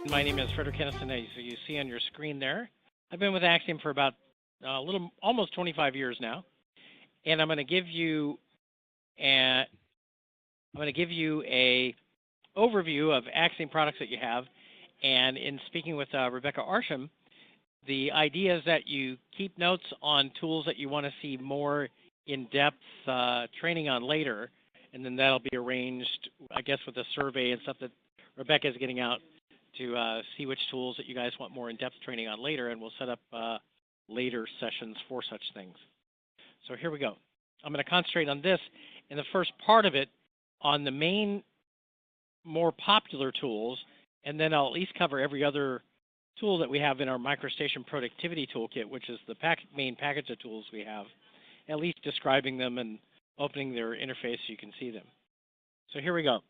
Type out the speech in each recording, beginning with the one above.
My name is Frederick Kennison, as you see on your screen there. I've been with Axiom for about almost 25 years now, and I'm going to give you a overview of Axiom products that you have. And in speaking with Rebecca Arsham, the idea is that you keep notes on tools that you want to see more in-depth training on later, and then that'll be arranged, I guess, with a survey and stuff that Rebecca is getting out to see which tools that you guys want more in-depth training on later, and we'll set up later sessions for such things. So here we go. I'm going to concentrate on this in the first part of it on the main, more popular tools, and then I'll at least cover every other tool that we have in our MicroStation Productivity Toolkit, which is the main package of tools we have, at least describing them and opening their interface so you can see them. So here we go.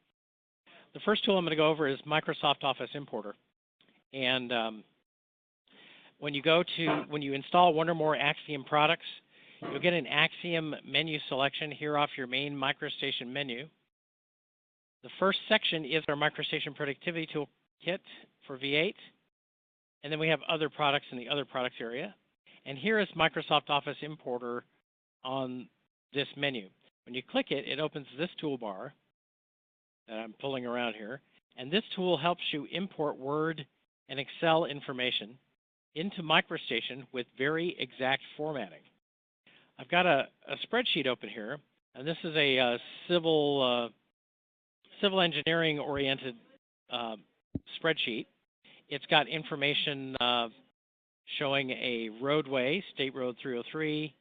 The first tool I'm going to go over is Microsoft Office Importer. And when you install one or more Axiom products, you'll get an Axiom menu selection here off your main MicroStation menu. The first section is our MicroStation Productivity Toolkit for V8. And then we have other products in the other products area. And here is Microsoft Office Importer on this menu. When you click it, it opens this toolbar that I'm pulling around here. And this tool helps you import Word and Excel information into MicroStation with very exact formatting. I've got a spreadsheet open here, and this is a civil engineering oriented spreadsheet. It's got information showing a roadway, State Road 303,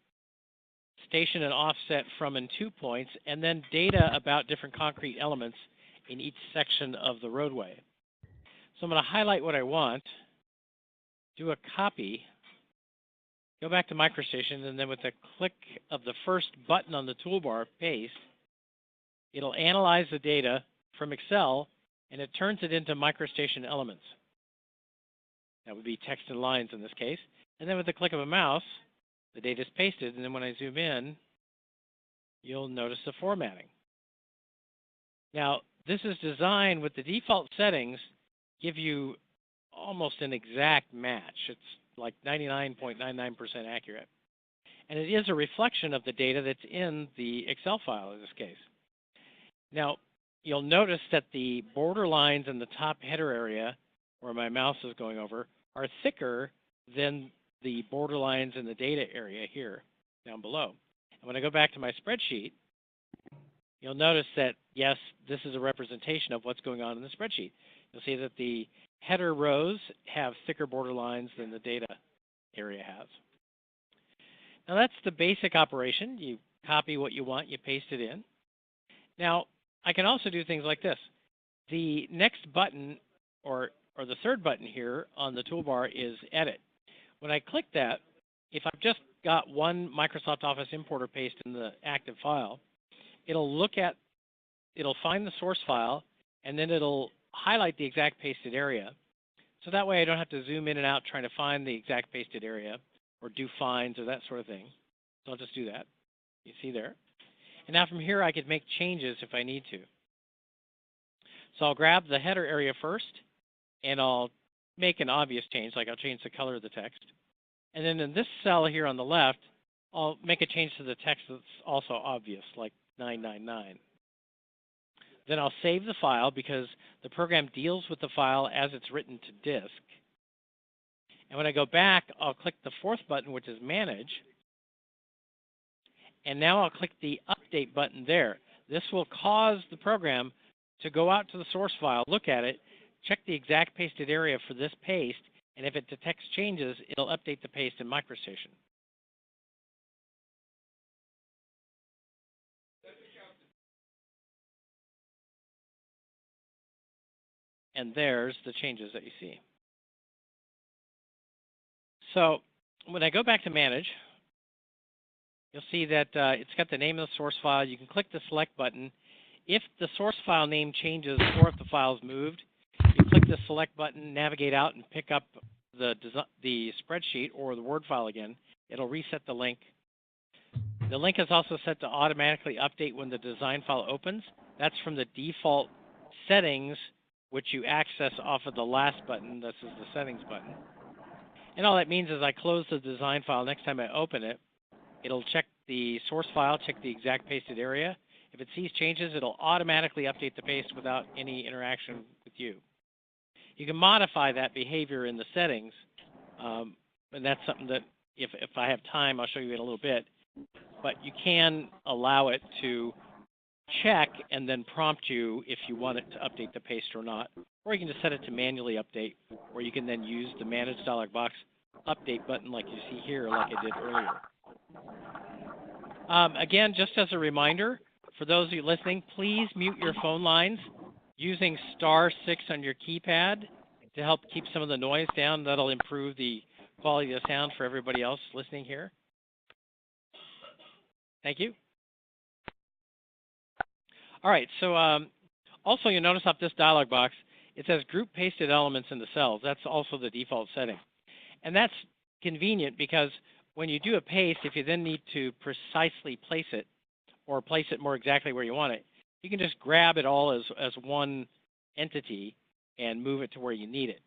station and offset from and to points, and then data about different concrete elements in each section of the roadway. So I'm going to highlight what I want, do a copy, go back to MicroStation, and then with a click of the first button on the toolbar, paste, it'll analyze the data from Excel, and it turns it into MicroStation elements. That would be text and lines in this case. And then with the click of a mouse, the data is pasted, and then when I zoom in, you'll notice the formatting. Now, this is designed with the default settings give you almost an exact match. It's like 99.99% accurate. And it is a reflection of the data that's in the Excel file in this case. Now, you'll notice that the border lines in the top header area, where my mouse is going over, are thicker than the border lines in the data area here, down below. And when I go back to my spreadsheet, you'll notice that, yes, this is a representation of what's going on in the spreadsheet. You'll see that the header rows have thicker border lines than the data area has. Now, that's the basic operation. You copy what you want, you paste it in. Now, I can also do things like this. The next button, or the third button here on the toolbar, is Edit. When I click that, if I've just got one Microsoft Office Importer paste in the active file, it'll find the source file, and then it'll highlight the exact pasted area. So that way I don't have to zoom in and out trying to find the exact pasted area or do finds or that sort of thing. So I'll just do that. You see there. And now from here I could make changes if I need to. So I'll grab the header area first, and I'll make an obvious change, like I'll change the color of the text. And then in this cell here on the left, I'll make a change to the text that's also obvious, like 999. Then I'll save the file because the program deals with the file as it's written to disk. And when I go back, I'll click the fourth button, which is Manage. And now I'll click the Update button there. This will cause the program to go out to the source file, look at it, check the exact pasted area for this paste, and if it detects changes, it'll update the paste in MicroStation. And there's the changes that you see. So when I go back to Manage, you'll see that it's got the name of the source file. You can click the Select button. If the source file name changes or if the file is moved, you click the Select button, navigate out, and pick up the spreadsheet or the Word file again. It'll reset the link. The link is also set to automatically update when the design file opens. That's from the default settings which you access off of the last button. This is the settings button. And all that means is I close the design file. Next time I open it, it'll check the source file, check the exact pasted area. If it sees changes, it'll automatically update the paste without any interaction with you. You can modify that behavior in the settings, and that's something that if I have time, I'll show you in a little bit. But you can allow it to check and then prompt you if you want it to update the paste or not. Or you can just set it to manually update, or you can then use the Manage dialog box update button like you see here, like I did earlier. Again, just as a reminder, for those of you listening, please mute your phone lines using *6 on your keypad to help keep some of the noise down. That'll improve the quality of the sound for everybody else listening here. Thank you. All right, so also you'll notice up this dialog box, it says group pasted elements in the cells. That's also the default setting. And that's convenient because when you do a paste, if you then need to precisely place it or place it more exactly where you want it, you can just grab it all as one entity and move it to where you need it.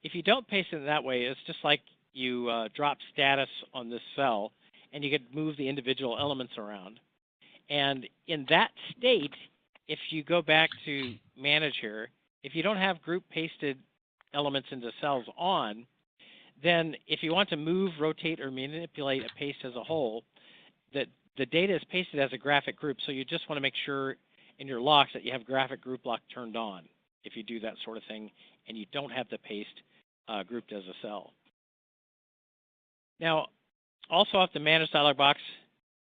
If you don't paste it in that way, it's just like you drop status on this cell and you could move the individual elements around. And in that state, if you go back to Manage here, if you don't have group pasted elements into cells on, then if you want to move, rotate, or manipulate a paste as a whole, that the data is pasted as a graphic group, so you just want to make sure in your locks that you have graphic group lock turned on if you do that sort of thing and you don't have the paste grouped as a cell. Now, also off the Manage dialog box,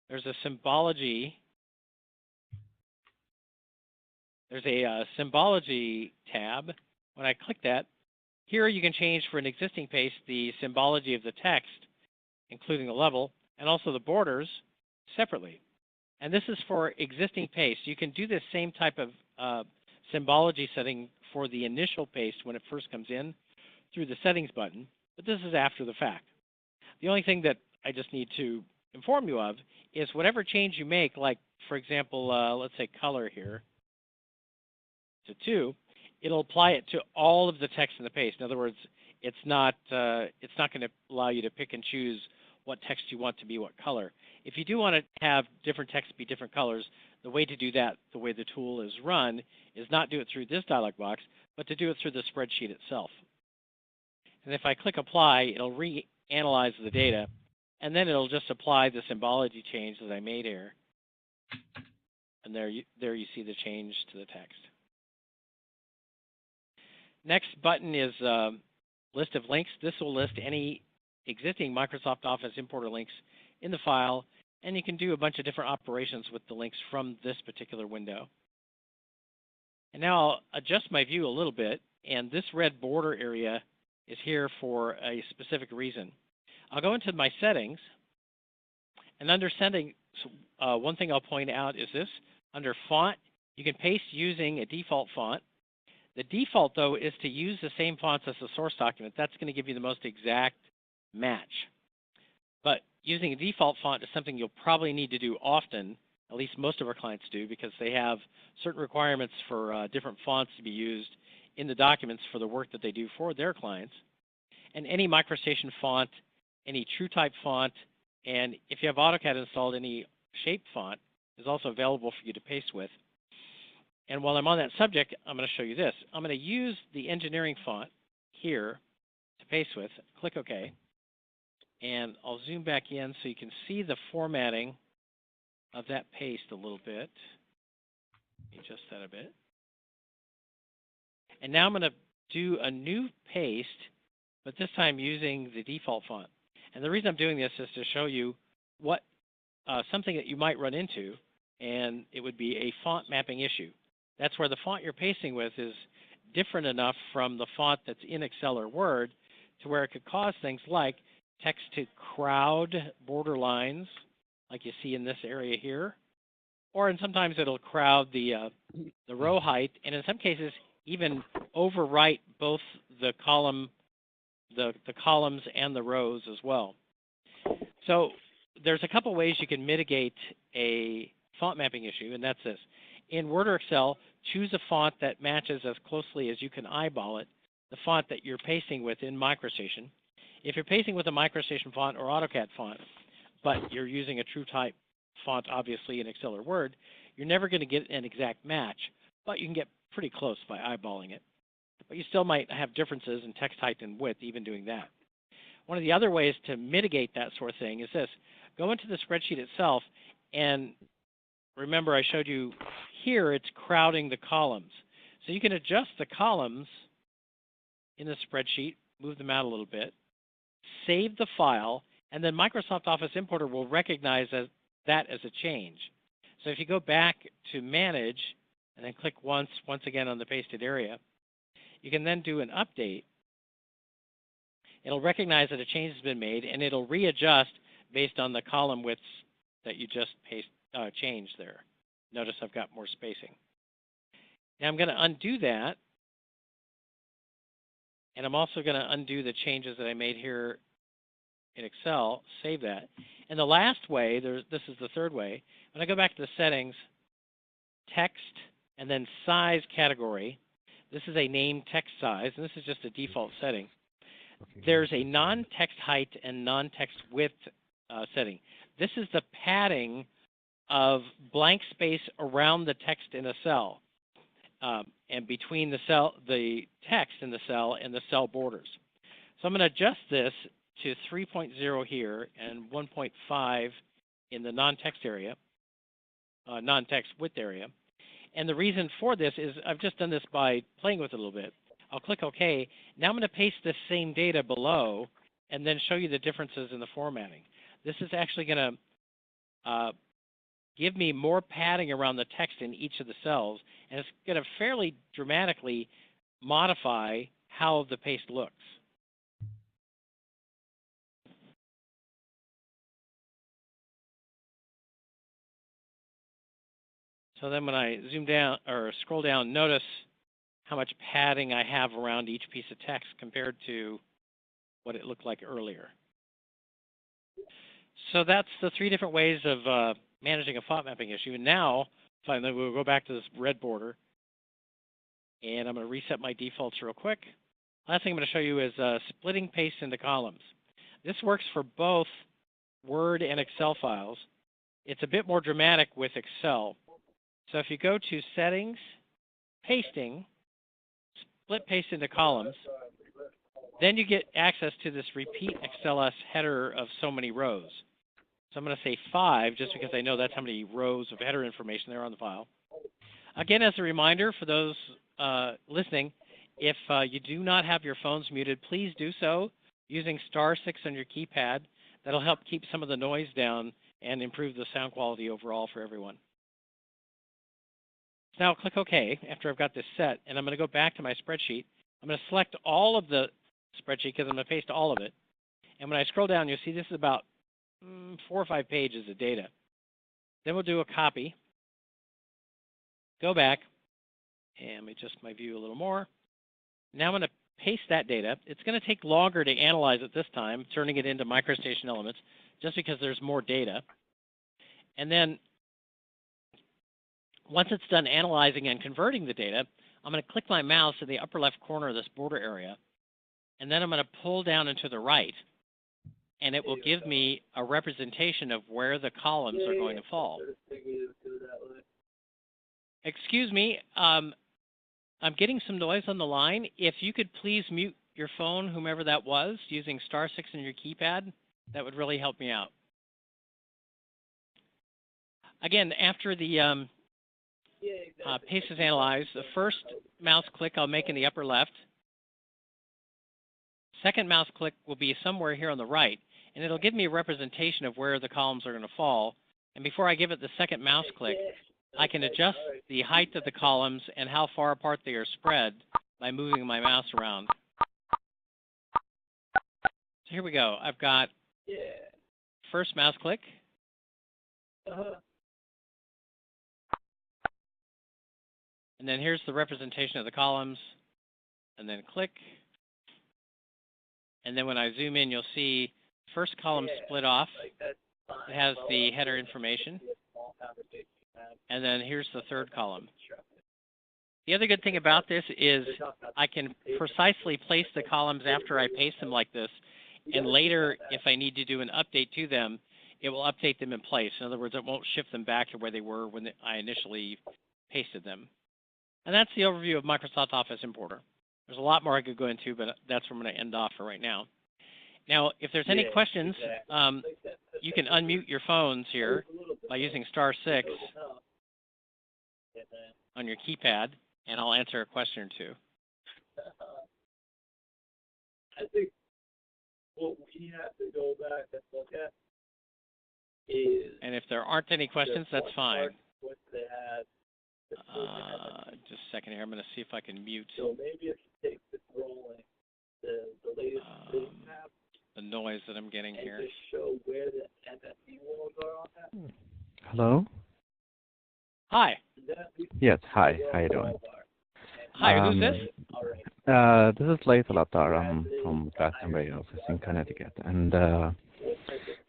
there's a symbology. There's a symbology tab. When I click that, here you can change for an existing paste the symbology of the text, including the level, and also the borders separately. And this is for existing paste. You can do this same type of symbology setting for the initial paste when it first comes in through the settings button, but this is after the fact. The only thing that I just need to inform you of is whatever change you make, like for example, let's say color here to 2, it'll apply it to all of the text in the paste. In other words, it's not going to allow you to pick and choose what text you want to be what color. If you do want to have different text be different colors, the way to do that, the way the tool is run, is not do it through this dialog box, but to do it through the spreadsheet itself. And if I click Apply, it'll reanalyze the data, and then it'll just apply the symbology change that I made here. And there you see the change to the text. Next button is List of Links. This will list any existing Microsoft Office importer links in the file, and you can do a bunch of different operations with the links from this particular window. And now I'll adjust my view a little bit, and this red border area is here for a specific reason. I'll go into my settings, and under settings, one thing I'll point out is this. Under font, you can paste using a default font. The default, though, is to use the same fonts as the source document. That's going to give you the most exact match. But using a default font is something you'll probably need to do often, at least most of our clients do, because they have certain requirements for different fonts to be used in the documents for the work that they do for their clients. And any MicroStation font, any TrueType font, and if you have AutoCAD installed, any shape font is also available for you to paste with. And while I'm on that subject, I'm going to show you this. I'm going to use the engineering font here to paste with. Click OK. And I'll zoom back in so you can see the formatting of that paste a little bit. Let me adjust that a bit. And now I'm going to do a new paste, but this time using the default font. And the reason I'm doing this is to show you what something that you might run into, and it would be a font mapping issue. That's where the font you're pasting with is different enough from the font that's in Excel or Word to where it could cause things like text to crowd border lines, like you see in this area here, or and sometimes it'll crowd the row height, and in some cases even overwrite both the columns and the rows as well. So there's a couple ways you can mitigate a font mapping issue, and that's this. In Word or Excel, choose a font that matches as closely as you can eyeball it, the font that you're pasting with in MicroStation. If you're pasting with a MicroStation font or AutoCAD font, but you're using a TrueType font, obviously, in Excel or Word, you're never going to get an exact match, but you can get pretty close by eyeballing it. But you still might have differences in text height and width even doing that. One of the other ways to mitigate that sort of thing is this. Go into the spreadsheet itself, and remember I showed you here it's crowding the columns. So you can adjust the columns in the spreadsheet, move them out a little bit, save the file, and then Microsoft Office Importer will recognize that as a change. So if you go back to Manage and then click once again on the pasted area, you can then do an update. It'll recognize that a change has been made, and it'll readjust based on the column widths that you just changed there. Notice I've got more spacing. Now I'm going to undo that, and I'm also going to undo the changes that I made here in Excel, save that. And the last way, this is the third way, when I go back to the settings, text, and then size category, this is a name text size, and this is just a default setting. There's a non-text height and non-text width setting. This is the padding of blank space around the text in a cell and between the text in the cell and the cell borders. So I'm going to adjust this to 3.0 here and 1.5 in the non-text area, non-text width area. And the reason for this is I've just done this by playing with it a little bit. I'll click OK. Now I'm going to paste this same data below and then show you the differences in the formatting. This is actually going to give me more padding around the text in each of the cells, and it's going to fairly dramatically modify how the paste looks. So then when I zoom down or scroll down, notice how much padding I have around each piece of text compared to what it looked like earlier. So that's the three different ways of managing a font mapping issue. And now, finally, we'll go back to this red border, and I'm going to reset my defaults real quick. Last thing I'm going to show you is splitting paste into columns. This works for both Word and Excel files. It's a bit more dramatic with Excel. So if you go to Settings, Pasting, Split Paste into Columns, then you get access to this Repeat XLS header of so many rows. So I'm going to say 5, just because I know that's how many rows of header information there are on the file. Again, as a reminder for those listening, if you do not have your phones muted, please do so using *6 on your keypad. That'll help keep some of the noise down and improve the sound quality overall for everyone. Now I'll click OK after I've got this set, and I'm going to go back to my spreadsheet. I'm going to select all of the spreadsheet because I'm going to paste all of it. And when I scroll down, you'll see this is about 4 or 5 pages of data. Then we'll do a copy. Go back, and let me adjust my view a little more. Now I'm going to paste that data. It's going to take longer to analyze it this time, turning it into MicroStation elements, just because there's more data. And then once it's done analyzing and converting the data, I'm going to click my mouse in the upper left corner of this border area, and then I'm going to pull down and to the right, and it will give me a representation of where the columns are going to fall. Excuse me, I'm getting some noise on the line. If you could please mute your phone, whomever that was, using *6 on your keypad, that would really help me out. Again, after the paste is analyzed, the first mouse click I'll make in the upper left. Second mouse click will be somewhere here on the right, and it'll give me a representation of where the columns are going to fall. And before I give it the second mouse click, I can adjust the height of the columns and how far apart they are spread by moving my mouse around. So here we go. I've got first mouse click. And then here's the representation of the columns, and then click. And then when I zoom in, you'll see first column split off. It has the header information. and then here's the third column. The other good thing about this is I can precisely place the columns after I paste them like this, and later, if I need to do an update to them, it will update them in place. In other words, it won't shift them back to where they were when I initially pasted them. And that's the overview of Microsoft Office Importer. There's a lot more I could go into, but that's where I'm going to end off for right now. Now, if there's any questions, you can unmute your phones here by using *6 on your keypad, and I'll answer a question or two. I think what we have to go back and look at is... And if there aren't any questions, that's fine. What they had. Just a second here. I'm going to see if I can mute. So maybe if you take the rolling, the latest map, the noise that I'm getting here. Just show where the MFE walls are on that. Hello? Hi. Yes, hi. How you doing? Hi, who's this? This is Laith Alatar. I'm from Glastonbury office in Connecticut. And I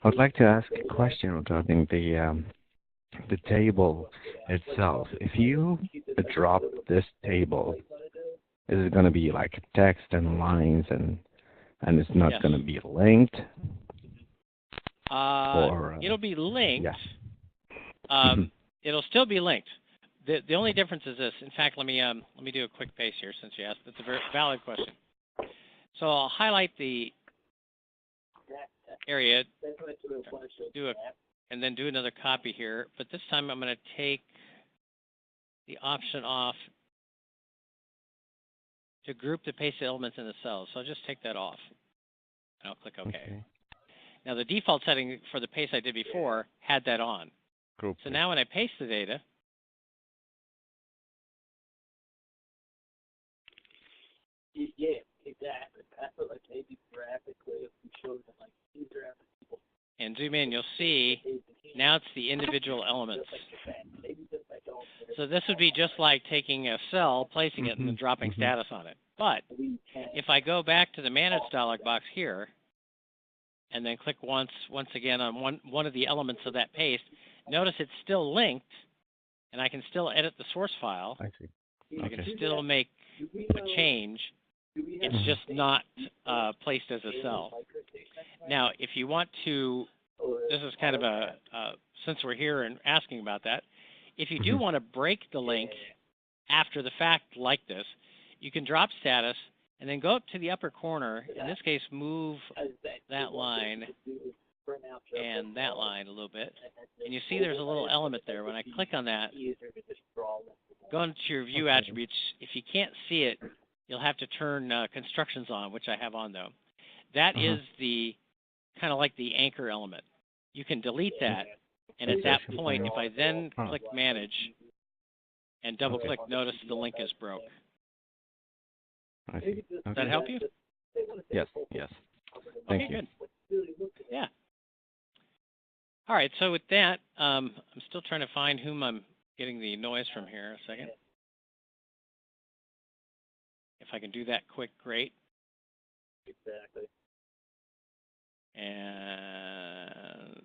would like to ask a question regarding the table itself. If you drop this table, is it going to be like text and lines and it's not going to be linked? It'll be linked. Yeah. It'll still be linked. The only difference is this. In fact, let me do a quick paste here since you asked. That's a very valid question. So I'll highlight the area, and then do another copy here. But this time I'm going to take the option off to group the paste elements in the cells. So I'll just take that off, and I'll click OK. Now the default setting for the paste I did before had that on. Group. So now when I paste the data, yeah, exactly. That's what, like, maybe graphically, if we showed them, like, these are people. And zoom in, you'll see now it's the individual elements. So this would be just like taking a cell, placing it, and then dropping status on it. But if I go back to the Manage dialog box here, and then click once again on one of the elements of that paste, notice it's still linked, and I can still edit the source file. I see. I can still make a change. It's just not placed as a cell. Now, if you want to, this is kind of since we're here and asking about that, if you do want to break the link after the fact like this, you can drop status and then go up to the upper corner. In this case, move that line and that line a little bit. And you see there's a little element there. When I click on that, go into your view attributes. If you can't see it, you'll have to turn constructions on, which I have on though. That is the kind of like the anchor element. You can delete that, and at that point, if I then click Manage and double click, notice the link is broke. I see. Does that help you? Yes, yes. Thank you. Good. Yeah. All right, so with that, I'm still trying to find whom I'm getting the noise from here. A second. If I can do that quick, great. Exactly. And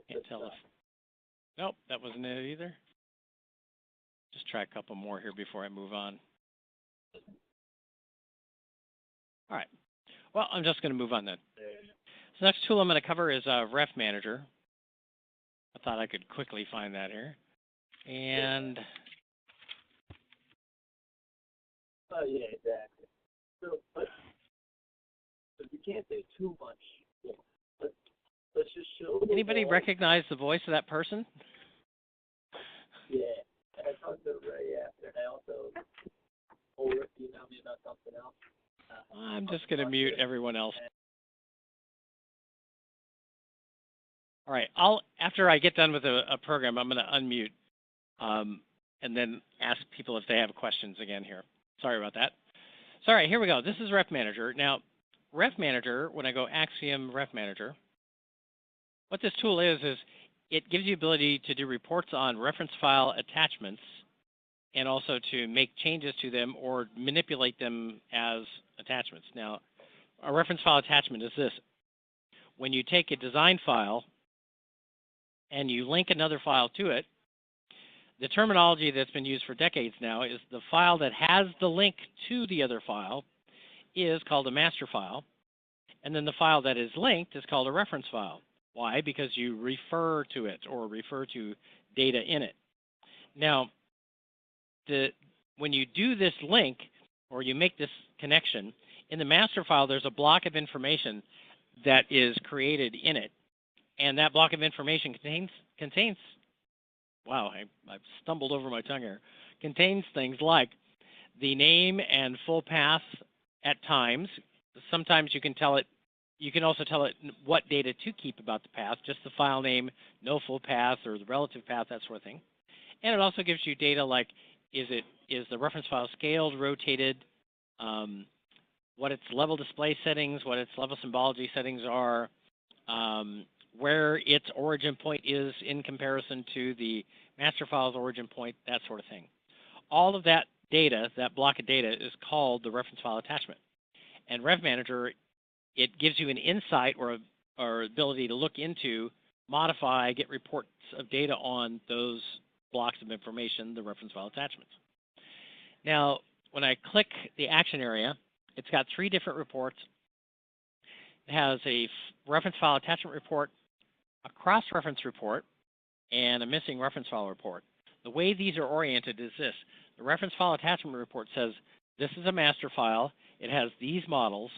can't tell if, nope, that wasn't it either. Just try a couple more here before I move on. All right. Well, I'm just going to move on then. So the next tool I'm going to cover is RefManager. I thought I could quickly find that here. And oh, yeah, exactly. So, but you can't say too much. Let's just show. Anybody recognize the voice of that person? Yeah, I talked to Ray after, and I also told Rick to email me about something else. I'm just going to mute everyone else. All right, after I get done with a program, I'm going to unmute and then ask people if they have questions again here. Sorry about that. So, all right, here we go. This is RefManager. Now, RefManager, when I go Axiom RefManager, what this tool is it gives you the ability to do reports on reference file attachments and also to make changes to them or manipulate them as attachments. Now, a reference file attachment is this. when you take a design file and you link another file to it, the terminology that's been used for decades now is the file that has the link to the other file is called a master file, and then the file that is linked is called a reference file. Why? Because you refer to it or refer to data in it. Now, when you do this link or you make this connection, in the master file there's a block of information that is created in it, and that block of information contains wow, I've stumbled over my tongue here, contains things like the name and full path at times. Sometimes you can tell it, you can also tell it what data to keep about the path, just the file name, no full path, or the relative path, that sort of thing. And it also gives you data like, is the reference file scaled, rotated, what its level display settings, what its level symbology settings are, where its origin point is in comparison to the master file's origin point, that sort of thing. All of that data, that block of data, is called the reference file attachment. And RefManager, it gives you an insight or ability to look into, modify, get reports of data on those blocks of information, the reference file attachments. Now, when I click the action area, it's got 3 different reports. It has a reference file attachment report, a cross-reference report, and a missing reference file report. The way these are oriented is this. The reference file attachment report says, this is a master file, it has these models,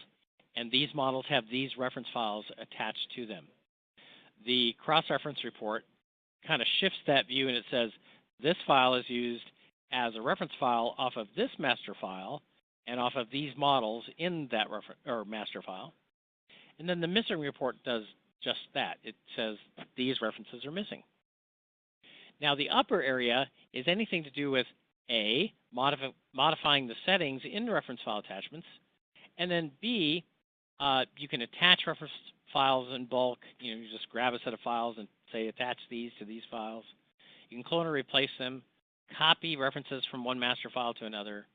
and these models have these reference files attached to them. The cross-reference report kind of shifts that view, and it says, this file is used as a reference file off of this master file and off of these models in that master file. And then the missing report does just that. It says these references are missing. Now the upper area is anything to do with A, modifying the settings in reference file attachments, and then B, you can attach reference files in bulk. You just grab a set of files and say attach these to these files. You can clone or replace them, copy references from one master file to another,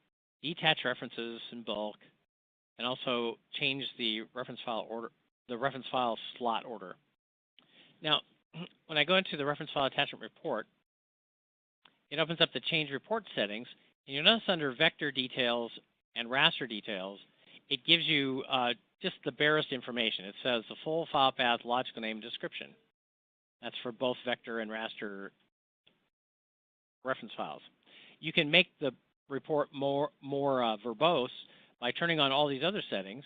detach references in bulk, and also change the reference file order, the reference file slot order. Now, when I go into the reference file attachment report, it opens up the change report settings, and you'll notice under vector details and raster details, it gives you just the barest information. It says the full file path, logical name, description. That's for both vector and raster reference files. You can make the report more verbose by turning on all these other settings.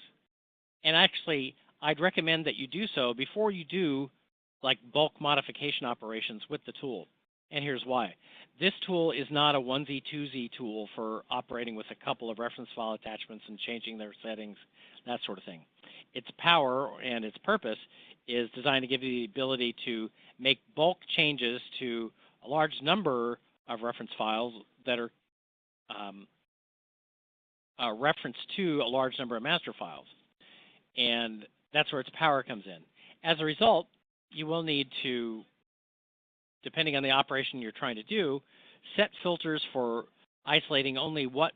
And actually, I'd recommend that you do so before you do like bulk modification operations with the tool. And here's why. This tool is not a onesie twosie tool for operating with a couple of reference file attachments and changing their settings, that sort of thing. Its power and its purpose is designed to give you the ability to make bulk changes to a large number of reference files that are referenced to a large number of master files. And that's where its power comes in. As a result, you will need to, depending on the operation you're trying to do, set filters for isolating only what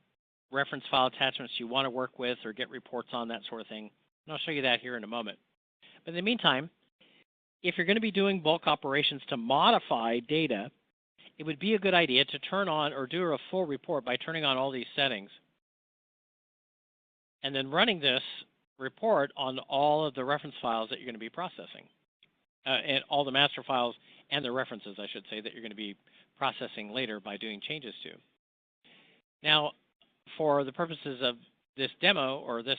reference file attachments you want to work with or get reports on, that sort of thing. And I'll show you that here in a moment. But in the meantime, if you're going to be doing bulk operations to modify data, it would be a good idea to turn on or do a full report by turning on all these settings and then running this report on all of the reference files that you're going to be processing, and all the master files and the references, I should say, that you're going to be processing later by doing changes to. Now, for the purposes of this demo, or this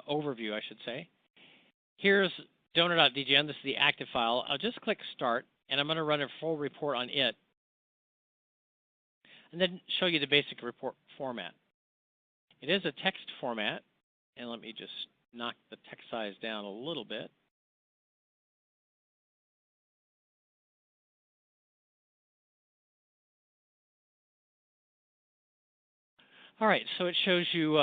overview, I should say, here's donor.dgn. This is the active file. I'll just click Start, and I'm going to run a full report on it, and then show you the basic report format. It is a text format, and let me just knock the text size down a little bit. All right, so it shows you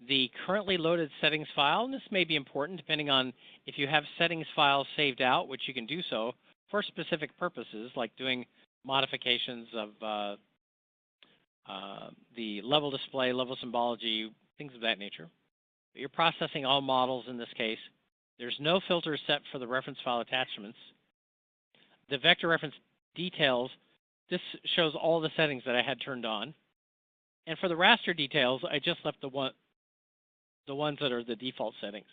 the currently loaded settings file, and this may be important depending on if you have settings files saved out, which you can do so for specific purposes, like doing modifications of the level display, level symbology, things of that nature. But you're processing all models in this case, There's no filter set for the reference file attachments. The vector reference details, this shows all the settings that I had turned on. And for the raster details, I just left the ones that are the default settings.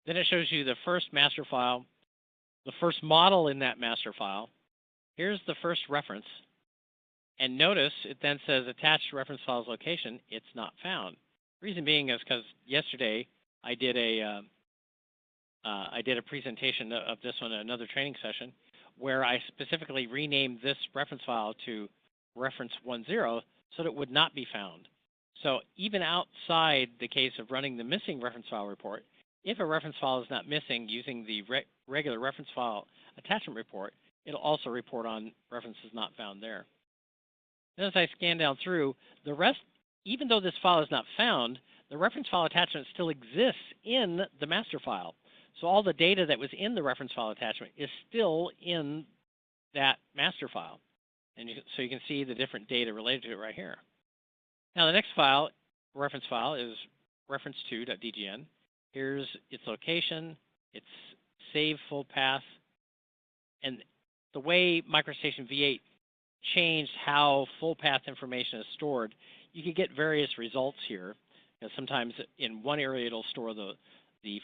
Then it shows you the first master file, the first model in that master file. Here's the first reference. And notice it then says attached reference files location. It's not found. Reason being is because yesterday I did a presentation of this one, another training session, where I specifically renamed this reference file to reference 10 so that it would not be found. So even outside the case of running the missing reference file report, if a reference file is not missing using the regular reference file attachment report, it'll also report on references not found there. Then as I scan down through, the rest, even though this file is not found, the reference file attachment still exists in the master file. So all the data that was in the reference file attachment is still in that master file. And so you can see the different data related to it right here. Now the next file, reference file, is reference2.dgn. Here's its location, its save full path, and the way MicroStation V8 changed how full path information is stored, you could get various results here. Because sometimes in one area it'll store the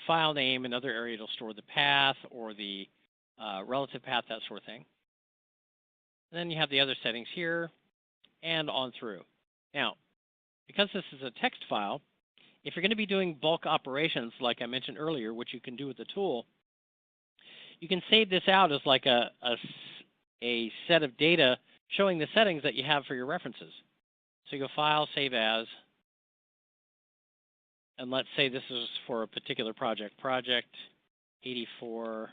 file name, another area it'll store the path or the relative path, that sort of thing. And then you have the other settings here and on through. Now, because this is a text file, if you're going to be doing bulk operations like I mentioned earlier, which you can do with the tool, you can save this out as like a set of data showing the settings that you have for your references. So you go File, Save As, and let's say this is for a particular project, Project 84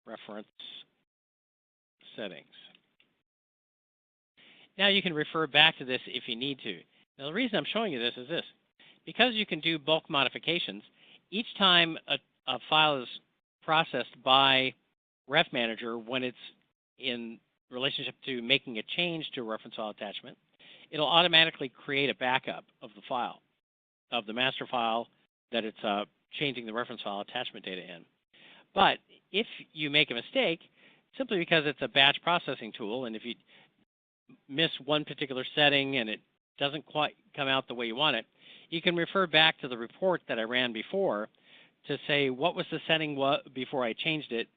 Reference Settings. Now you can refer back to this if you need to. Now the reason I'm showing you this is this. Because you can do bulk modifications, each time a file is processed by RefManager when it's in relationship to making a change to a reference file attachment, it'll automatically create a backup of the file, of the master file that it's changing the reference file attachment data in. But if you make a mistake, simply because it's a batch processing tool, and if you miss one particular setting and it doesn't quite come out the way you want it, you can refer back to the report that I ran before to say what was the setting before I changed it,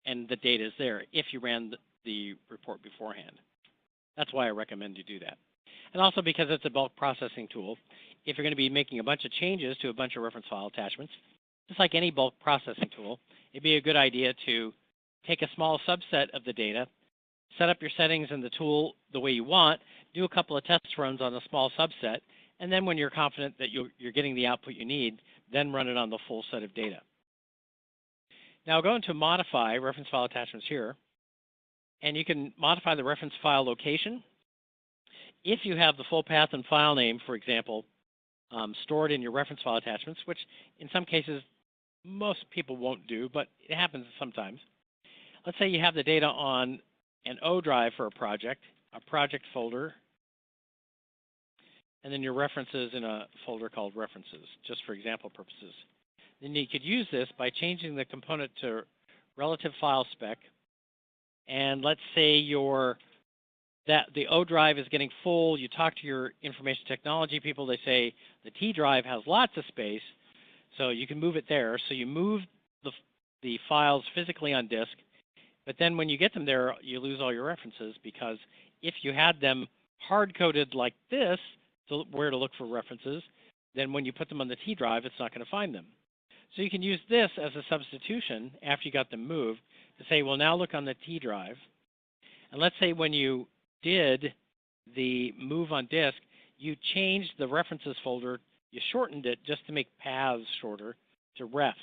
and the data is there if you ran the report beforehand. That's why I recommend you do that. And also because it's a bulk processing tool, if you're going to be making a bunch of changes to a bunch of reference file attachments, just like any bulk processing tool, it'd be a good idea to take a small subset of the data, set up your settings in the tool the way you want, do a couple of test runs on a small subset, and then when you're confident that you're getting the output you need, then run it on the full set of data. Now go into Modify Reference File Attachments here, and you can modify the reference file location. If you have the full path and file name, for example, stored in your reference file attachments, which in some cases most people won't do, but it happens sometimes. Let's say you have the data on an O drive for a project folder, and then your references in a folder called References, just for example purposes. Then you could use this by changing the component to relative file spec, and let's say the O drive is getting full. You talk to your information technology people, they say the T drive has lots of space, so you can move it there. So you move the files physically on disk, but then when you get them there, you lose all your references, because if you had them hard-coded like this, so where to look for references, then when you put them on the T drive, it's not going to find them. So you can use this as a substitution after you got them moved to say, well, now look on the T drive. And let's say when you did the move on disk, you changed the references folder, you shortened it just to make paths shorter to refs.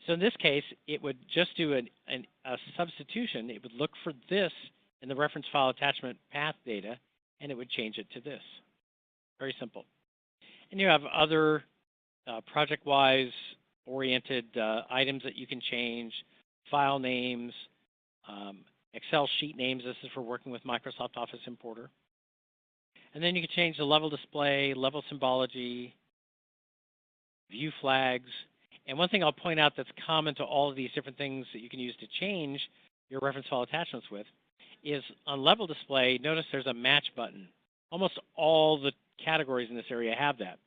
So in this case, it would just do a substitution. It would look for this in the reference file attachment path data, and it would change it to this. Very simple. And you have other project-wise oriented items that you can change, file names, Excel sheet names. This is for working with Microsoft Office Importer. And then you can change the level display, level symbology, view flags. And one thing I'll point out that's common to all of these different things that you can use to change your reference file attachments with is on level display, notice there's a match button. Almost all the categories in this area have that.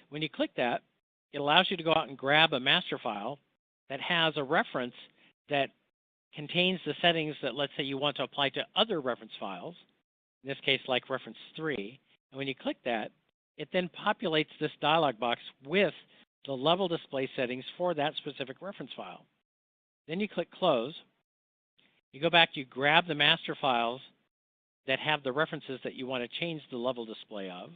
When you click that, it allows you to go out and grab a master file that has a reference that contains the settings that, let's say, you want to apply to other reference files, in this case, like reference 3. And when you click that, it then populates this dialog box with the level display settings for that specific reference file. Then you click Close. You go back, you grab the master files that have the references that you want to change the level display of.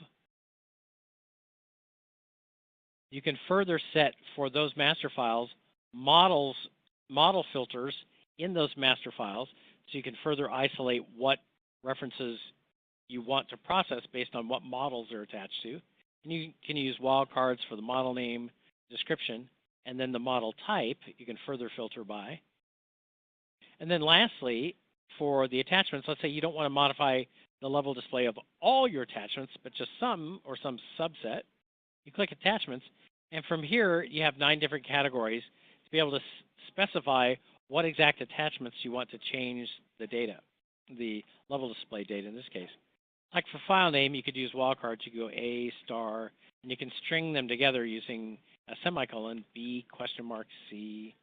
You can further set for those master files model filters in those master files, so you can further isolate what references you want to process based on what models they're attached to. And you can use wildcards for the model name, description, and then the model type you can further filter by. And then lastly, for the attachments, let's say you don't want to modify the level display of all your attachments, but just some or some subset. You click Attachments, and from here you have 9 different categories to be able to specify what exact attachments you want to change the data, the level display data in this case. Like for file name, you could use wildcards. You could go A, star, and you can string them together using a semicolon, B, question mark, C.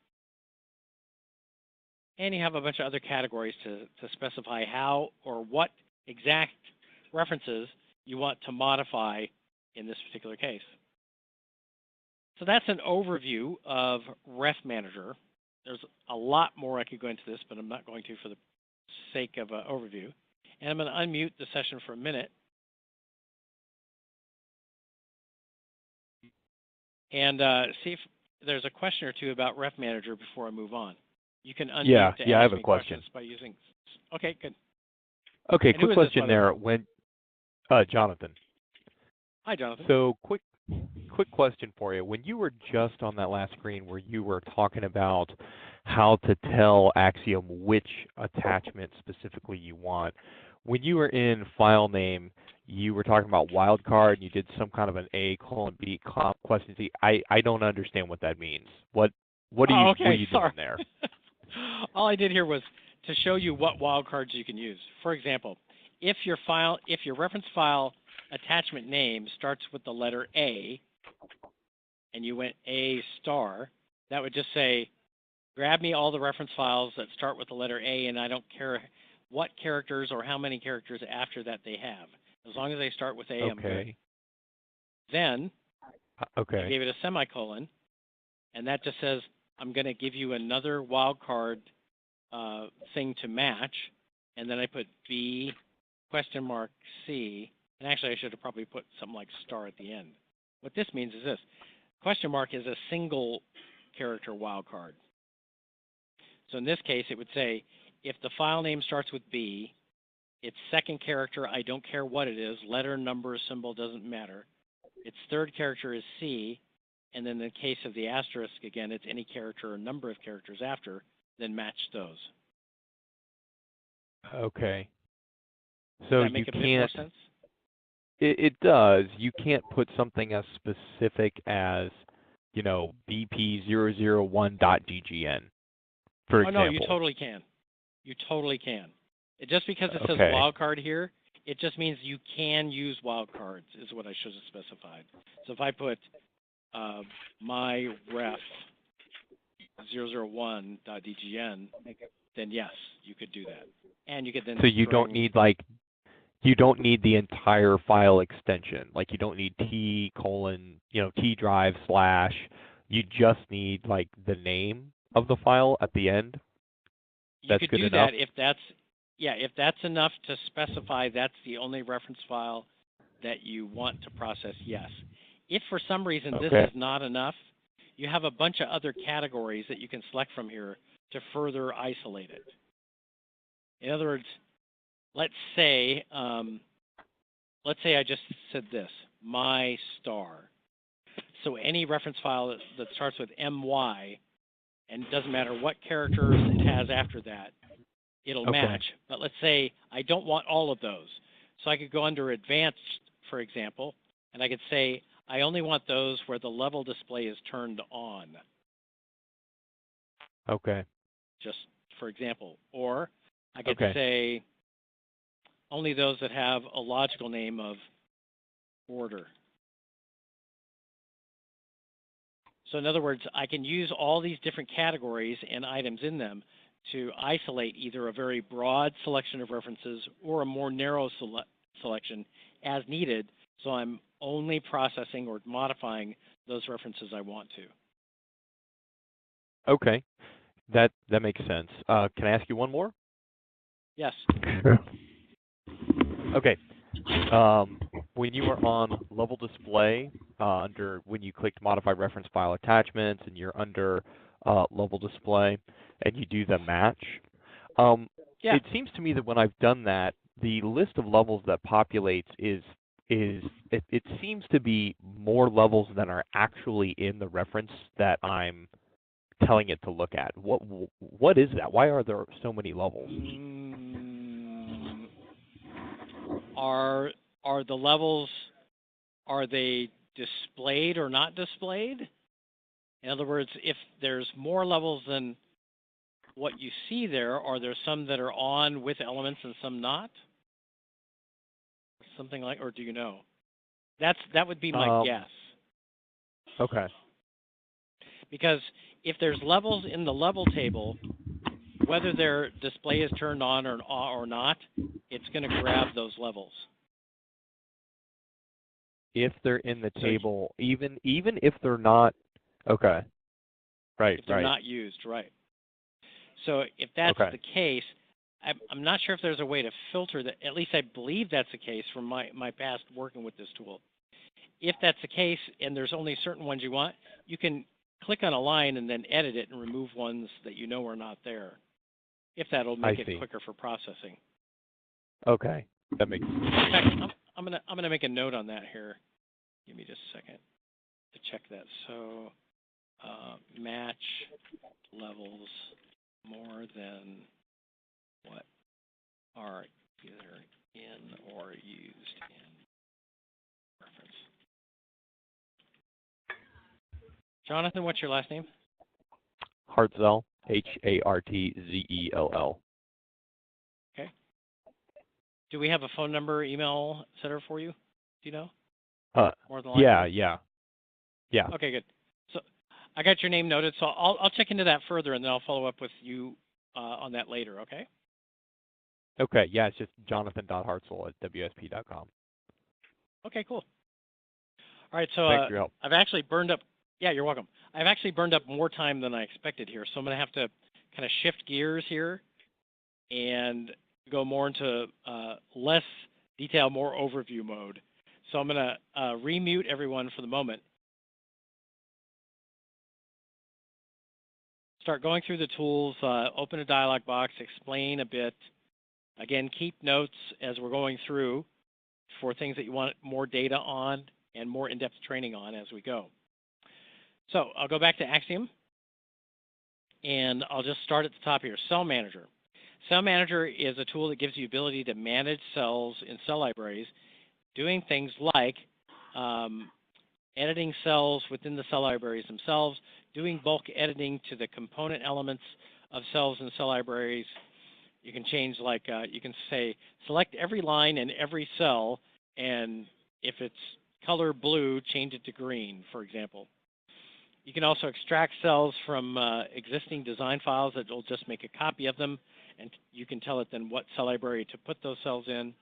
And you have a bunch of other categories to specify how or what exact references you want to modify in this particular case. So that's an overview of RefManager. There's a lot more I could go into this, but I'm not going to for the sake of an overview. And I'm going to unmute the session for a minute. And see if there's a question or two about RefManager before I move on. You can unmute to I ask have a me question. By using. Okay, good. Okay, And quick question there. Jonathan. Hi, Jonathan. So quick question for you. When you were just on that last screen where you were talking about how to tell Axiom which attachment specifically you want, when you were in file name, you were talking about wildcard and you did some kind of an A, B, question Z. I don't understand what that means. What are you doing there? All I did here was to show you what wildcards you can use. For example, if your reference file attachment name starts with the letter A, and you went A star, that would just say, grab me all the reference files that start with the letter A, and I don't care what characters or how many characters after that they have. As long as they start with A, I'm good. Then I gave it a semicolon, and that just says, I'm going to give you another wildcard thing to match, and then I put B, question mark, C, and actually I should have probably put something like star at the end. What this means is this. Question mark is a single character wildcard. So in this case, it would say, if the file name starts with B, its second character, I don't care what it is, letter, number, symbol, doesn't matter. Its third character is C, and then in the case of the asterisk, again, it's any character or number of characters after, then match those. Okay. Does So that make a bit more sense? It does. You can't put something as specific as, BP001.dgn, for example. Oh, no, you totally can. You totally can. Just because it says wildcard here, it just means you can use wildcards, is what I should have specified. So if I put my ref 001.dgn, then yes, you could do that. And you could then. So you don't need the entire file extension. Like you don't need T:/, T drive /. You just need the name of the file at the end. You could do that if that's enough to specify that's the only reference file that you want to process, yes. If for some reason this is not enough, you have a bunch of other categories that you can select from here to further isolate it. In other words, let's say I just said this, my star. So any reference file that starts with MY, and it doesn't matter what characters it has after that, it'll match. But let's say I don't want all of those. So I could go under Advanced, for example, and I could say I only want those where the level display is turned on. Okay. just for example. Or I could Okay. say only those that have a logical name of order. So in other words, I can use all these different categories and items in them to isolate either a very broad selection of references or a more narrow selection as needed, so I'm only processing or modifying those references I want to. Okay. That makes sense. Can I ask you one more? Yes. Sure. Okay. When you were on level display, when you clicked modify reference file attachments and you're under level display and you do the match, Yeah. it seems to me that when I've done that, the list of levels that populates it seems to be more levels than are actually in the reference that I'm telling it to look at. What is that? Why are there so many levels? Are the levels, are they displayed or not displayed? In other words, if there's more levels than what you see there, are there some that are on with elements and some not? Something like, or do you know? That would be my guess. Okay. Because if there's levels in the level table, whether their display is turned on or not, it's going to grab those levels. If they're in the table, even if they're not, okay. Right, if they're not used, right. So if that's the case, I'm not sure if there's a way to filter that. At least I believe that's the case from my past working with this tool. If that's the case and there's only certain ones you want, you can click on a line and then edit it and remove ones that you know are not there, if that'll make it quicker for processing. Okay, that makes sense. In fact, I'm gonna make a note on that here. Give me just a second to check that. So match levels more than what are either in or used in reference. Jonathan, what's your last name? Hartzell, Hartzell. Okay. Do we have a phone number, email setter for you? Do you know? More than likely? Yeah. Okay, good. So I got your name noted, so I'll check into that further, and then I'll follow up with you on that later, okay? Okay, yeah, it's just jonathan.hartzell@WSP.com. Okay, cool. All right, so Thanks for your help. I've actually burned up, yeah, you're welcome. I've actually burned up more time than I expected here, so I'm going to have to kind of shift gears here and go more into less detail, more overview mode. So I'm going to remute everyone for the moment. Start going through the tools, open a dialog box, explain a bit. Again, keep notes as we're going through for things that you want more data on and more in-depth training on as we go. So I'll go back to Axiom, and I'll just start at the top here, CellManager. CellManager is a tool that gives you the ability to manage cells in cell libraries, doing things like editing cells within the cell libraries themselves, doing bulk editing to the component elements of cells in cell libraries. You can change, like, you can say, select every line in every cell, and if it's color blue, change it to green, for example. You can also extract cells from existing design files that will just make a copy of them, and you can tell it then what cell library to put those cells in.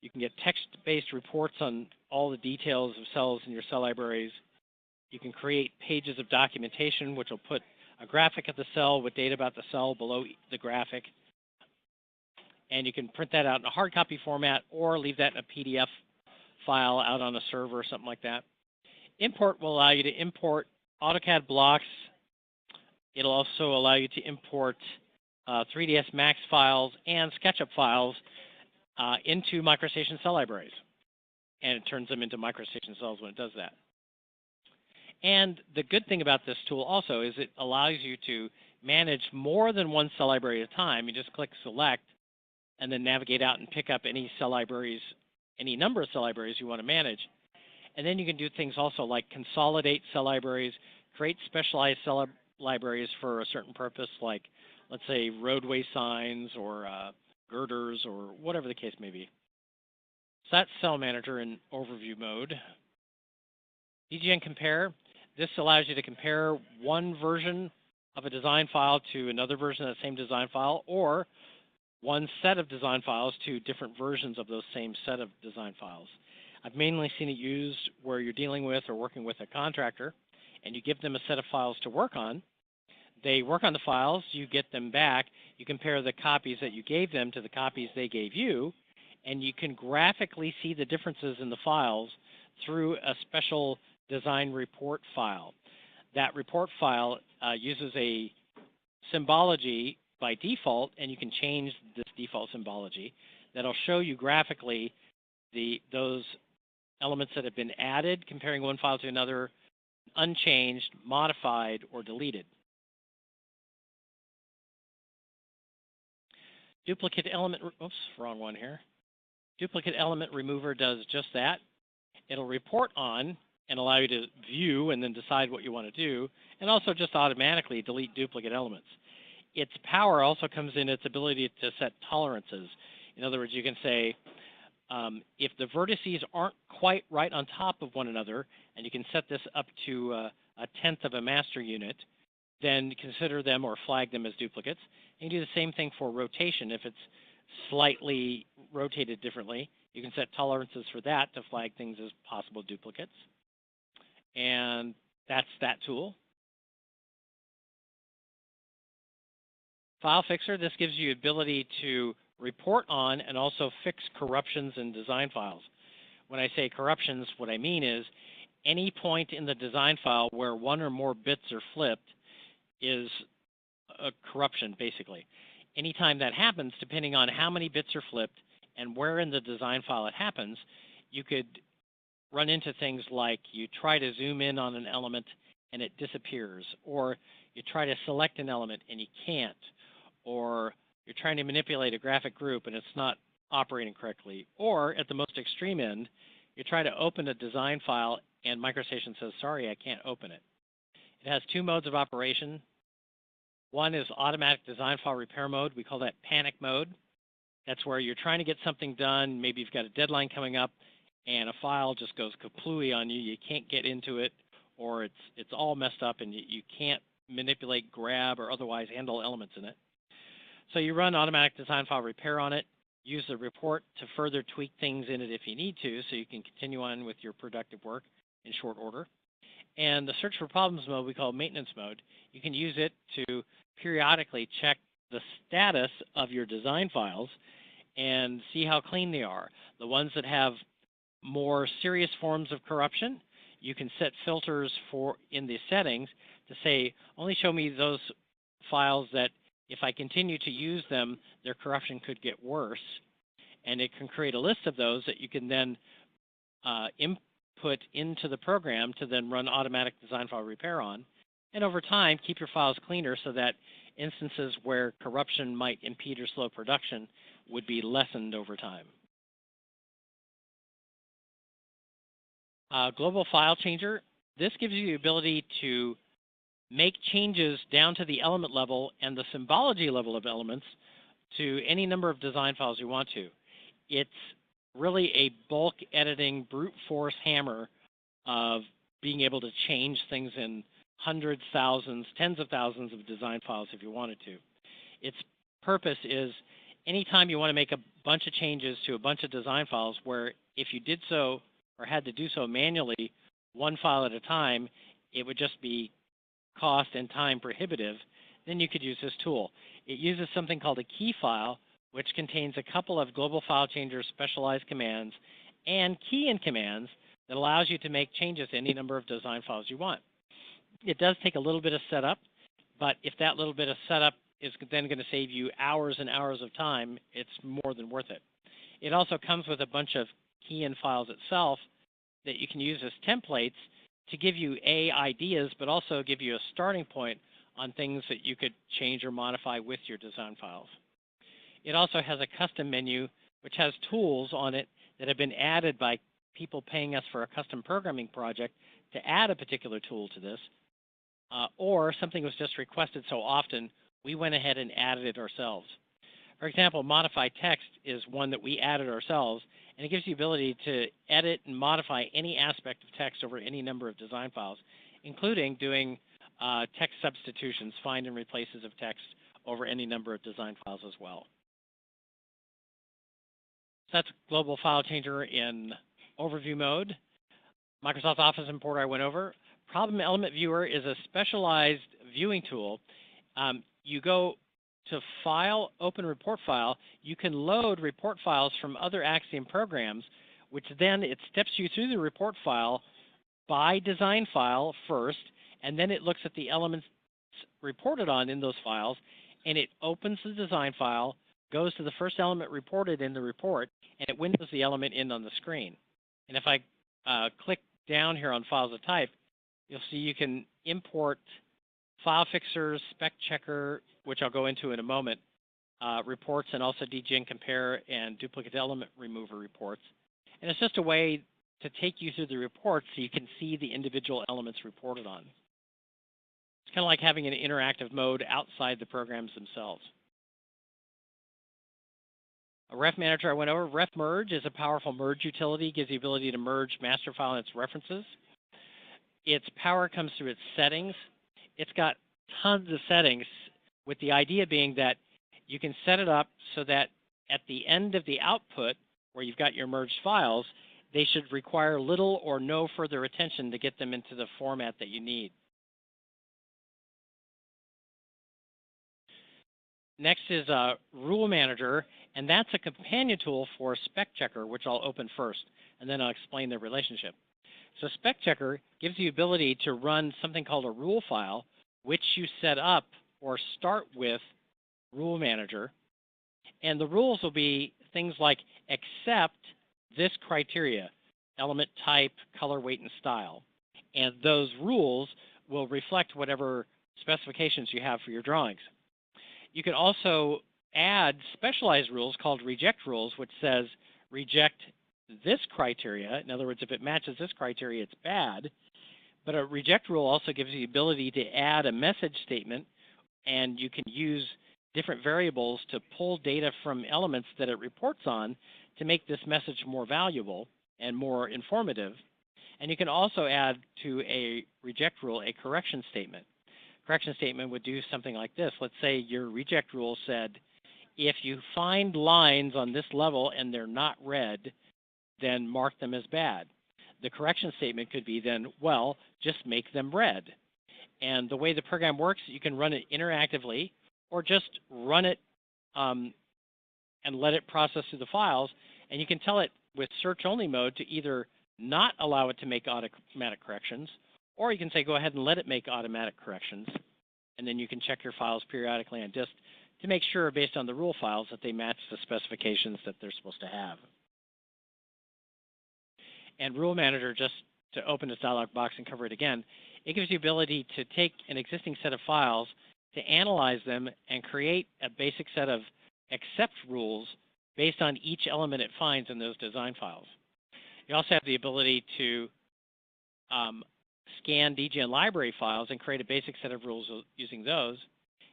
You can get text-based reports on all the details of cells in your cell libraries. You can create pages of documentation, which will put a graphic of the cell with data about the cell below the graphic. And you can print that out in a hard copy format or leave that in a PDF file out on a server or something like that. Import will allow you to import AutoCAD blocks. It'll also allow you to import 3ds Max files and SketchUp files into MicroStation cell libraries. And it turns them into MicroStation cells when it does that. And the good thing about this tool also is it allows you to manage more than one cell library at a time. You just click select and then navigate out and pick up any cell libraries, any number of cell libraries you want to manage. And then you can do things also like consolidate cell libraries, create specialized cell libraries for a certain purpose, like, let's say, roadway signs or girders or whatever the case may be. So that's CellManager in overview mode. DgnCompare, this allows you to compare one version of a design file to another version of the same design file, or one set of design files to different versions of those same set of design files. I've mainly seen it used where you're dealing with or working with a contractor, and you give them a set of files to work on. They work on the files, you get them back, you compare the copies that you gave them to the copies they gave you, and you can graphically see the differences in the files through a special design report file. That report file uses a symbology by default, and you can change this default symbology. That'll show you graphically those elements that have been added, comparing one file to another, unchanged, modified, or deleted. Duplicate element, oops, wrong one here. Duplicate element remover does just that. It'll report on and allow you to view and then decide what you want to do, and also just automatically delete duplicate elements. Its power also comes in its ability to set tolerances. In other words, you can say, if the vertices aren't quite right on top of one another, and you can set this up to a tenth of a master unit, then consider them or flag them as duplicates. And you do the same thing for rotation. If it's slightly rotated differently, you can set tolerances for that to flag things as possible duplicates. And that's that tool. FileFixer, this gives you the ability to report on and also fix corruptions in design files. When I say corruptions, what I mean is any point in the design file where one or more bits are flipped is a corruption, basically. Anytime that happens, depending on how many bits are flipped and where in the design file it happens, you could run into things like you try to zoom in on an element and it disappears, or you try to select an element and you can't, or you're trying to manipulate a graphic group and it's not operating correctly, or at the most extreme end, you try to open a design file and MicroStation says, sorry, I can't open it. It has two modes of operation. One is automatic design file repair mode. We call that panic mode. That's where you're trying to get something done. Maybe you've got a deadline coming up and a file just goes kaplooey on you. You can't get into it, or it's all messed up and you can't manipulate, grab, or otherwise handle elements in it. So you run automatic design file repair on it, use the report to further tweak things in it if you need to, so you can continue on with your productive work in short order. And the search for problems mode we call maintenance mode. You can use it to periodically check the status of your design files and see how clean they are. The ones that have more serious forms of corruption, you can set filters for in the settings to say, only show me those files that if I continue to use them, their corruption could get worse. And it can create a list of those that you can then input into the program to then run automatic design file repair on. And over time, keep your files cleaner so that instances where corruption might impede or slow production would be lessened over time. Global File Changer, this gives you the ability to make changes down to the element level and the symbology level of elements to any number of design files you want to. It's really a bulk editing, brute force hammer of being able to change things in hundreds, thousands, tens of thousands of design files if you wanted to. Its purpose is anytime you want to make a bunch of changes to a bunch of design files where if you did so or had to do so manually, one file at a time, it would just be cost and time prohibitive, then you could use this tool. It uses something called a key file, which contains a couple of Global File Changer specialized commands and key-in commands that allows you to make changes to any number of design files you want. It does take a little bit of setup, but if that little bit of setup is then going to save you hours and hours of time, it's more than worth it. It also comes with a bunch of key-in files itself that you can use as templates to give you ideas, but also give you a starting point on things that you could change or modify with your design files. It also has a custom menu, which has tools on it that have been added by people paying us for a custom programming project to add a particular tool to this. or something was just requested so often, we went ahead and added it ourselves. For example, modify text is one that we added ourselves, and it gives you the ability to edit and modify any aspect of text over any number of design files, including doing text substitutions, find and replaces of text over any number of design files as well. So that's Global File Changer in overview mode. Microsoft Office Importer I went over. Problem Element Viewer is a specialized viewing tool. You go to File, Open Report File. You can load report files from other Axiom programs, which then it steps you through the report file by design file first, and then it looks at the elements reported on in those files, and it opens the design file, goes to the first element reported in the report, and it windows the element in on the screen. And if I click down here on Files of Type, you'll see you can import FileFixer, SpecChecker, which I'll go into in a moment, reports, and also DgnCompare and duplicate element remover reports. And it's just a way to take you through the reports so you can see the individual elements reported on. It's kind of like having an interactive mode outside the programs themselves. A RefManager I went over. RefMerge is a powerful merge utility. It gives the ability to merge master file and its references. Its power comes through its settings. It's got tons of settings, with the idea being that you can set it up so that at the end of the output, where you've got your merged files, they should require little or no further attention to get them into the format that you need. Next is RefManager, and that's a companion tool for SpecChecker, which I'll open first, and then I'll explain the relationship. So SpecChecker gives you the ability to run something called a rule file, which you set up or start with RefManager, and the rules will be things like accept this criteria, element type, color, weight, and style. And those rules will reflect whatever specifications you have for your drawings. You can also add specialized rules called reject rules, which says reject this criteria. In other words, if it matches this criteria, it's bad. But a reject rule also gives you the ability to add a message statement, and you can use different variables to pull data from elements that it reports on to make this message more valuable and more informative. And you can also add to a reject rule a correction statement. Correction statement would do something like this. Let's say your reject rule said, if you find lines on this level and they're not red, then mark them as bad. The correction statement could be then, well, just make them red. And the way the program works, you can run it interactively or just run it and let it process through the files. And you can tell it with search-only mode to either not allow it to make automatic corrections, or you can say, go ahead and let it make automatic corrections. And then you can check your files periodically on disk to make sure, based on the rule files, that they match the specifications that they're supposed to have. And RefManager, just to open this dialog box and cover it again, it gives you the ability to take an existing set of files, to analyze them, and create a basic set of accept rules based on each element it finds in those design files. You also have the ability to scan DGN library files and create a basic set of rules using those.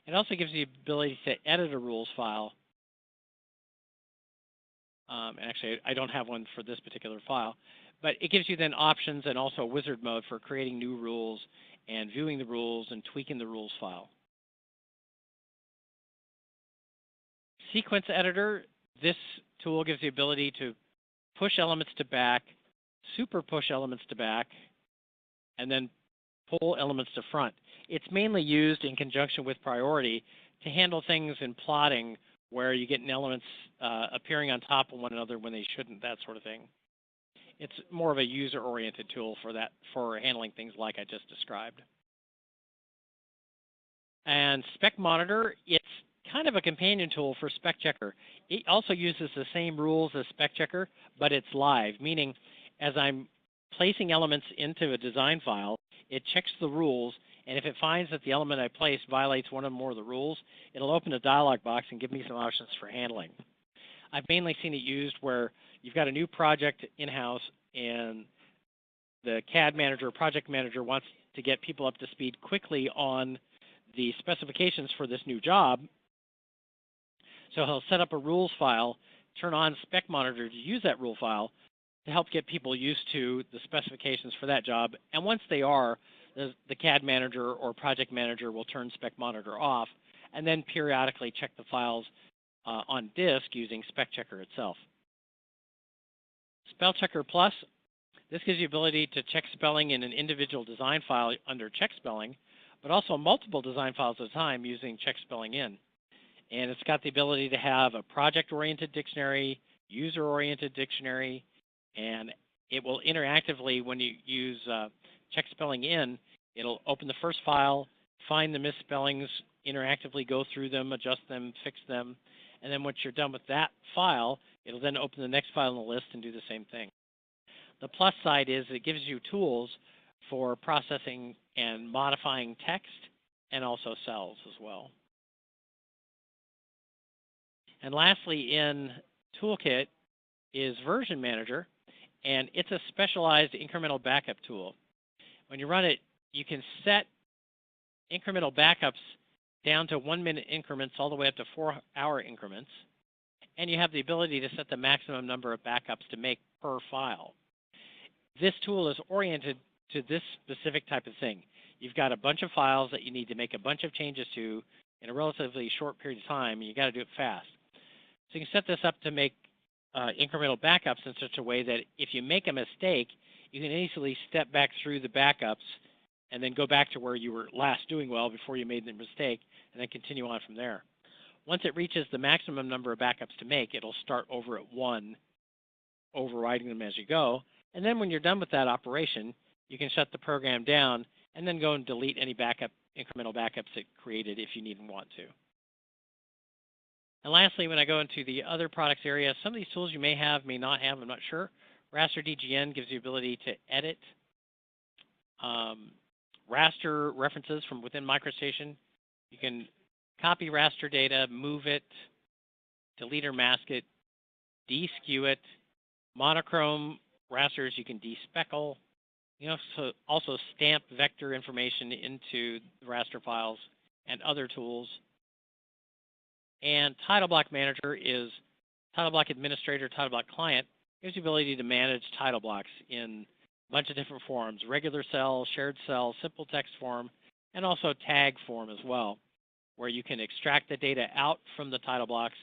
It also gives you the ability to edit a rules file. And actually, I don't have one for this particular file, but it gives you then options and also a wizard mode for creating new rules and viewing the rules and tweaking the rules file. Sequence Editor, this tool gives the ability to push elements to back, super push elements to back, and then pull elements to front. It's mainly used in conjunction with priority to handle things in plotting where you get elements appearing on top of one another when they shouldn't, that sort of thing. It's more of a user-oriented tool for that, for handling things like I just described. And SpecMonitor, it's kind of a companion tool for SpecChecker. It also uses the same rules as SpecChecker, but it's live, meaning as I'm placing elements into a design file, it checks the rules, and if it finds that the element I placed violates one or more of the rules, it'll open a dialog box and give me some options for handling. I've mainly seen it used where you've got a new project in-house and the CAD manager or project manager wants to get people up to speed quickly on the specifications for this new job. So he'll set up a rules file, turn on SpecManager to use that rule file to help get people used to the specifications for that job. And once they are, the CAD manager or project manager will turn SpecManager off and then periodically check the files on disk using SpecChecker itself. SpellCheckerPlus, this gives you the ability to check spelling in an individual design file under check spelling, but also multiple design files at a time using check spelling in. And it's got the ability to have a project-oriented dictionary, user-oriented dictionary, and it will interactively, when you use check spelling in, it'll open the first file, find the misspellings, interactively go through them, adjust them, fix them, and then once you're done with that file, it'll then open the next file in the list and do the same thing. The plus side is it gives you tools for processing and modifying text and also cells as well. And lastly, in Toolkit is RefManager, and it's a specialized incremental backup tool. When you run it, you can set incremental backups down to 1-minute increments all the way up to 4-hour increments, and you have the ability to set the maximum number of backups to make per file. This tool is oriented to this specific type of thing. You've got a bunch of files that you need to make a bunch of changes to in a relatively short period of time, and you got to do it fast. So you can set this up to make incremental backups in such a way that if you make a mistake, you can easily step back through the backups and then go back to where you were last doing well before you made the mistake, and then continue on from there. Once it reaches the maximum number of backups to make, it'll start over at 1, overriding them as you go. And then when you're done with that operation, you can shut the program down and then go and delete any incremental backups it created if you need and want to. And lastly, when I go into the other products area, some of these tools you may have, may not have, I'm not sure. Raster DGN gives you the ability to edit raster references from within MicroStation. You can copy raster data, move it, delete or mask it, deskew it, monochrome rasters you can despeckle. You know, so also stamp vector information into the raster files and other tools. And Title Block Manager is Title Block Administrator, Title Block Client, gives you the ability to manage title blocks in a bunch of different forms, regular cell, shared cell, simple text form, and also tag form as well, where you can extract the data out from the title blocks,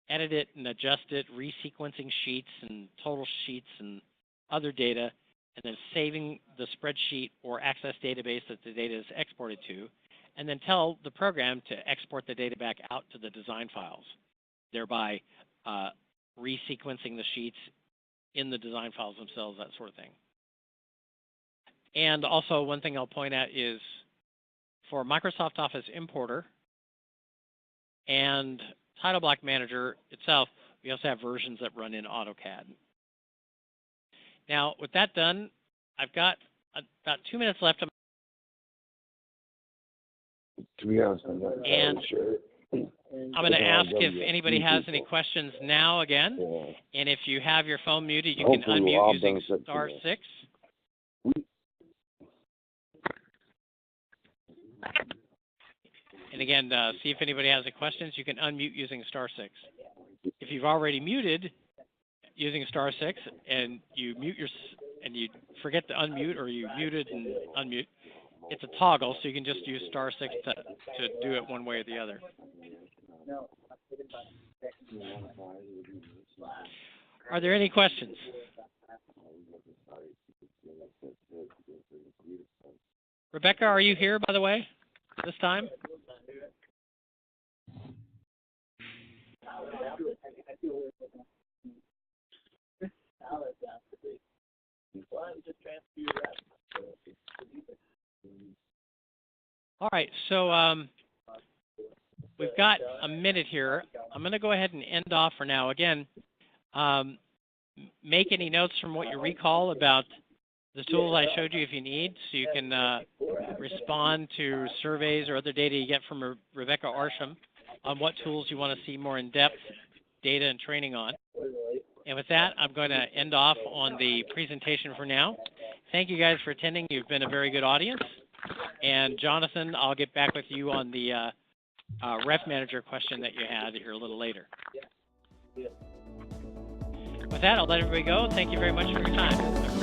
edit it and adjust it, resequencing sheets and total sheets and other data, and then saving the spreadsheet or Access database that the data is exported to, and then tell the program to export the data back out to the design files, thereby resequencing the sheets in the design files themselves, that sort of thing. And also one thing I'll point out is for Microsoft Office Importer and Title Block Manager itself, we also have versions that run in AutoCAD. Now, with that done, I've got about 2 minutes left. To be honest, I'm not and sure. I'm going to ask if anybody has any questions now again. Yeah. And if you have your phone muted, you can unmute using *6. And again, see if anybody has any questions. You can unmute using *6. If you've already muted using *6 and you mute and you forget to unmute, or you muted and unmute, it's a toggle, so you can just use *6 to do it one way or the other. Are there any questions? Rebecca, are you here, by the way, this time? All right, so we've got a minute here. I'm going to go ahead and end off for now. Again, make any notes from what you recall about the tools I showed you if you need, so you can respond to surveys or other data you get from Rebecca Arsham on what tools you want to see more in-depth data and training on. And with that, I'm going to end off on the presentation for now. thank you guys for attending. You've been a very good audience. And Jonathan, I'll get back with you on the RefManager question that you had here a little later. Yeah. With that, I'll let everybody go. Thank you very much for your time.